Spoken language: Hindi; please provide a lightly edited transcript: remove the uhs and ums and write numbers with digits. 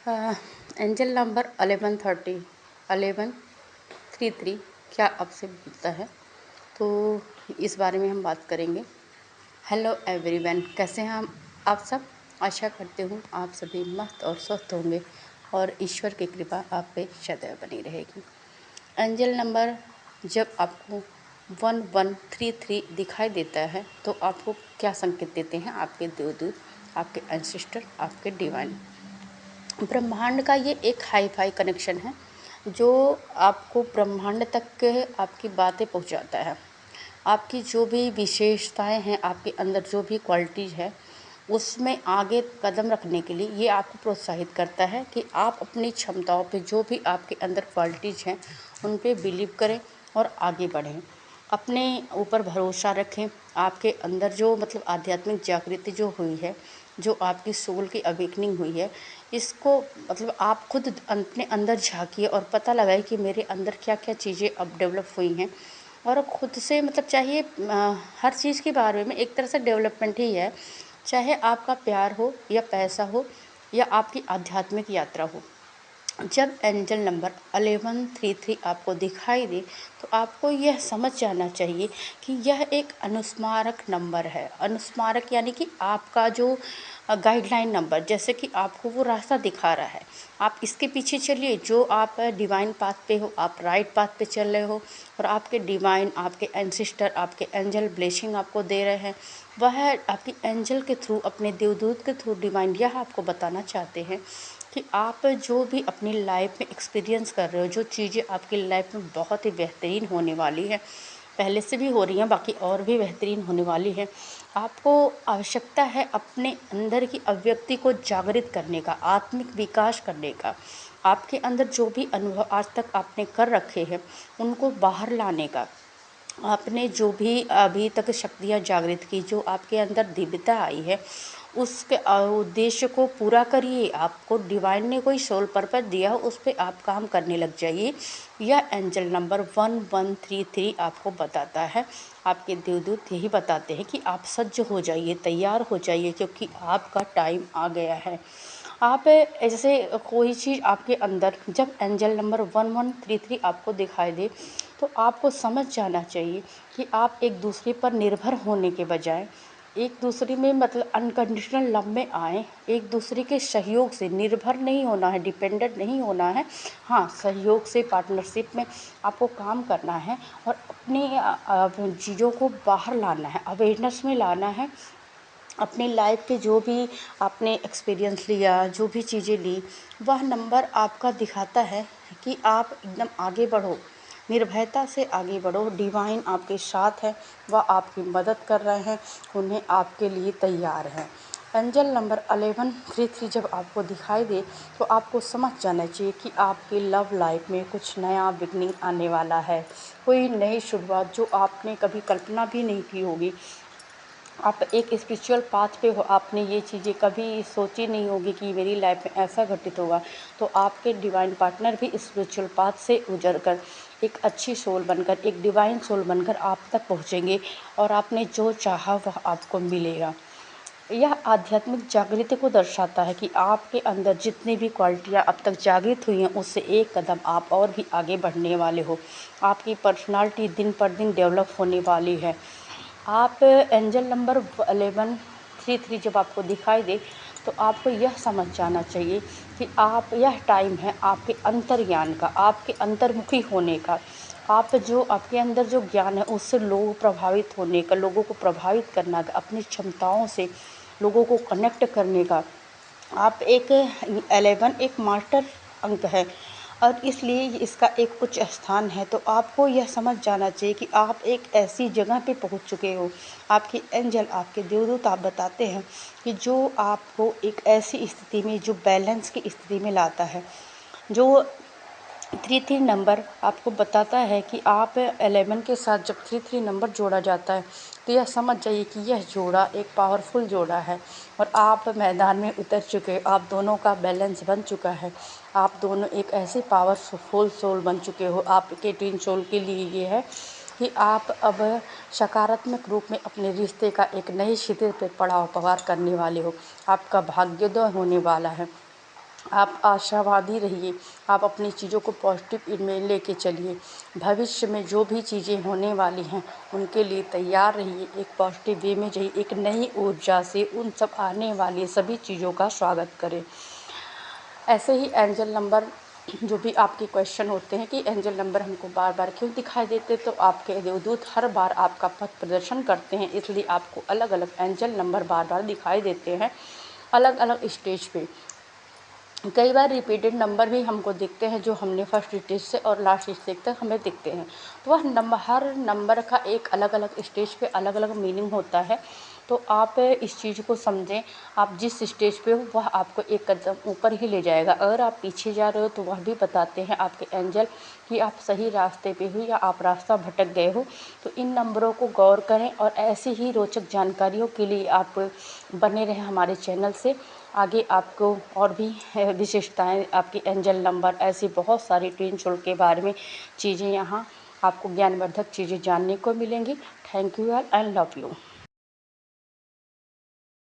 एंजल नंबर 1133 क्या आपसे मिलता है? तो इस बारे में हम बात करेंगे। हेलो एवरीवन, कैसे हैं आप सब? आशा करती हूँ आप सभी मस्त और स्वस्थ होंगे और ईश्वर की कृपा आप पे सदैव बनी रहेगी। एंजल नंबर जब आपको 1133 दिखाई देता है तो आपको क्या संकेत देते हैं आपके देवदूत, आपके एंसेस्टर, आपके डिवाइन? ब्रह्मांड का ये एक हाई फाई कनेक्शन है जो आपको ब्रह्मांड तक के आपकी बातें पहुंचाता है। आपकी जो भी विशेषताएं हैं, आपके अंदर जो भी क्वालिटीज़ है, उसमें आगे कदम रखने के लिए ये आपको प्रोत्साहित करता है कि आप अपनी क्षमताओं पे, जो भी आपके अंदर क्वालिटीज़ हैं उन पे बिलीव करें और आगे बढ़ें। अपने ऊपर भरोसा रखें। आपके अंदर जो आध्यात्मिक जागृति जो हुई है, जो आपकी सोल की अवेकनिंग हुई है, इसको आप खुद अपने अंदर झाँकिए और पता लगाइए कि मेरे अंदर क्या क्या चीज़ें अब डेवलप हुई हैं। और खुद से चाहिए हर चीज़ के बारे में एक तरह से डेवलपमेंट ही है, चाहे आपका प्यार हो या पैसा हो या आपकी आध्यात्मिक यात्रा हो। जब एंजल नंबर 1133 आपको दिखाई दे तो आपको यह समझ जाना चाहिए कि यह एक अनुस्मारक नंबर है। अनुस्मारक यानी कि आपका जो गाइडलाइन नंबर, जैसे कि आपको वो रास्ता दिखा रहा है, आप इसके पीछे चलिए। जो आप डिवाइन पाथ पे हो, आप राइट पाथ पे चल रहे हो और आपके डिवाइन, आपके एंसेस्टर, आपके एंजल ब्लेसिंग आपको दे रहे हैं। वह आपकी एंजल के थ्रू, अपने देवदूत के थ्रू डिवाइन यह आपको बताना चाहते हैं कि आप जो भी अपनी लाइफ में एक्सपीरियंस कर रहे हो, जो चीज़ें आपकी लाइफ में बहुत ही बेहतरीन होने वाली है, पहले से भी हो रही हैं, बाकी और भी बेहतरीन होने वाली है। आपको आवश्यकता है अपने अंदर की अभिव्यक्ति को जागृत करने का, आत्मिक विकास करने का। आपके अंदर जो भी अनुभव आज तक आपने कर रखे हैं उनको बाहर लाने का। आपने जो भी अभी तक शक्तियाँ जागृत की, जो आपके अंदर दिव्यता आई है, उसके उद्देश्य को पूरा करिए। आपको डिवाइन ने कोई सोल पर्पस दिया हो, उस पर आप काम करने लग जाइए। यह एंजल नंबर 1133 आपको बताता है, आपके देवदूत यही बताते हैं कि आप सज्ज हो जाइए, तैयार हो जाइए, क्योंकि आपका टाइम आ गया है। आप जैसे कोई चीज़ आपके अंदर जब एंजल नंबर 1133 आपको दिखाई दे तो आपको समझ जाना चाहिए कि आप एक दूसरे पर निर्भर होने के बजाय एक दूसरे में अनकंडीशनल लव में आए। एक दूसरे के सहयोग से निर्भर नहीं होना है, डिपेंडेंट नहीं होना है। हाँ, सहयोग से, पार्टनरशिप में आपको काम करना है और अपनी चीज़ों को बाहर लाना है, अवेयरनेस में लाना है। अपनी लाइफ के जो भी आपने एक्सपीरियंस लिया, जो भी चीज़ें ली, वह नंबर आपका दिखाता है कि आप एकदम आगे बढ़ो, निर्भयता से आगे बढ़ो। डिवाइन आपके साथ है, वह आपकी मदद कर रहे हैं, उन्हें आपके लिए तैयार हैं। एंजल नंबर 1133 जब आपको दिखाई दे तो आपको समझ जाना चाहिए कि आपकी लव लाइफ में कुछ नया बिगनिंग आने वाला है, कोई नई शुरुआत जो आपने कभी कल्पना भी नहीं की होगी। आप एक स्पिरिचुअल पाथ पे हो, आपने ये चीज़ें कभी सोची नहीं होगी कि मेरी लाइफ में ऐसा घटित होगा। तो आपके डिवाइन पार्टनर भी स्पिरिचुअल पाथ से गुजर कर एक अच्छी सोल बनकर, एक डिवाइन सोल बनकर आप तक पहुँचेंगे और आपने जो चाहा वह आपको मिलेगा। यह आध्यात्मिक जागृति को दर्शाता है कि आपके अंदर जितनी भी क्वालिटियाँ अब तक जागृत हुई हैं, उससे एक कदम आप और भी आगे बढ़ने वाले हो। आपकी पर्सनालिटी दिन पर दिन डेवलप होने वाली है। आप एंजल नंबर 1133 जब आपको दिखाई दे तो आपको यह समझ जाना चाहिए कि आप, यह टाइम है आपके अंतर्ज्ञान का, आपके अंतर्मुखी होने का। आप जो आपके अंदर जो ज्ञान है उससे लोग प्रभावित होने का, लोगों को प्रभावित करना का, अपनी क्षमताओं से लोगों को कनेक्ट करने का। आप एक 11 एक मास्टर अंक है और इसलिए इसका एक उच्च स्थान है। तो आपको यह समझ जाना चाहिए कि आप एक ऐसी जगह पे पहुंच चुके हो। आपके एंजल, आपके देवदूत आप बताते हैं कि जो आपको एक ऐसी स्थिति में, जो बैलेंस की स्थिति में लाता है, जो 33 नंबर आपको बताता है कि आप 11 के साथ जब 33 नंबर जोड़ा जाता है तो यह समझ जाइए कि यह जोड़ा एक पावरफुल जोड़ा है और आप मैदान में उतर चुके हो। आप दोनों का बैलेंस बन चुका है। आप दोनों एक ऐसे पावरफुल सोल बन चुके हो। आपके ट्विन सोल के लिए ये है कि आप अब सकारात्मक रूप में अपने रिश्ते का एक नए शिखर पर पड़ाव पार करने वाले हो। आपका भाग्योदय होने वाला है। आप आशावादी रहिए, आप अपनी चीज़ों को पॉजिटिव में लेके चलिए। भविष्य में जो भी चीज़ें होने वाली हैं उनके लिए तैयार रहिए, एक पॉजिटिव वे में जाइए, एक नई ऊर्जा से उन सब आने वाली सभी चीज़ों का स्वागत करें। ऐसे ही एंजल नंबर जो भी आपके क्वेश्चन होते हैं कि एंजल नंबर हमको बार बार क्यों दिखाई देते, तो आपके देवदूत हर बार आपका पथ प्रदर्शन करते हैं, इसलिए आपको अलग अलग एंजल नंबर बार बार दिखाई देते हैं अलग अलग स्टेज पे। कई बार रिपीटेड नंबर भी हमको दिखते हैं जो हमने फर्स्ट स्टेज से और लास्ट स्टेज तक हमें दिखते हैं। तो वह नंबर, हर नंबर का एक अलग अलग स्टेज पे अलग अलग मीनिंग होता है। तो आप इस चीज़ को समझें, आप जिस स्टेज पे हो वह आपको एक कदम ऊपर ही ले जाएगा। अगर आप पीछे जा रहे हो तो वह भी बताते हैं आपके एंजल कि आप सही रास्ते पे हो या आप रास्ता भटक गए हो। तो इन नंबरों को गौर करें और ऐसी ही रोचक जानकारियों के लिए आप बने रहें हमारे चैनल से। आगे आपको और भी विशेषताएं, आपकी एंजल नंबर, ऐसी बहुत सारी ट्विन सोल के बारे में चीज़ें यहाँ आपको ज्ञानवर्धक चीज़ें जानने को मिलेंगी। Thank you all and love you.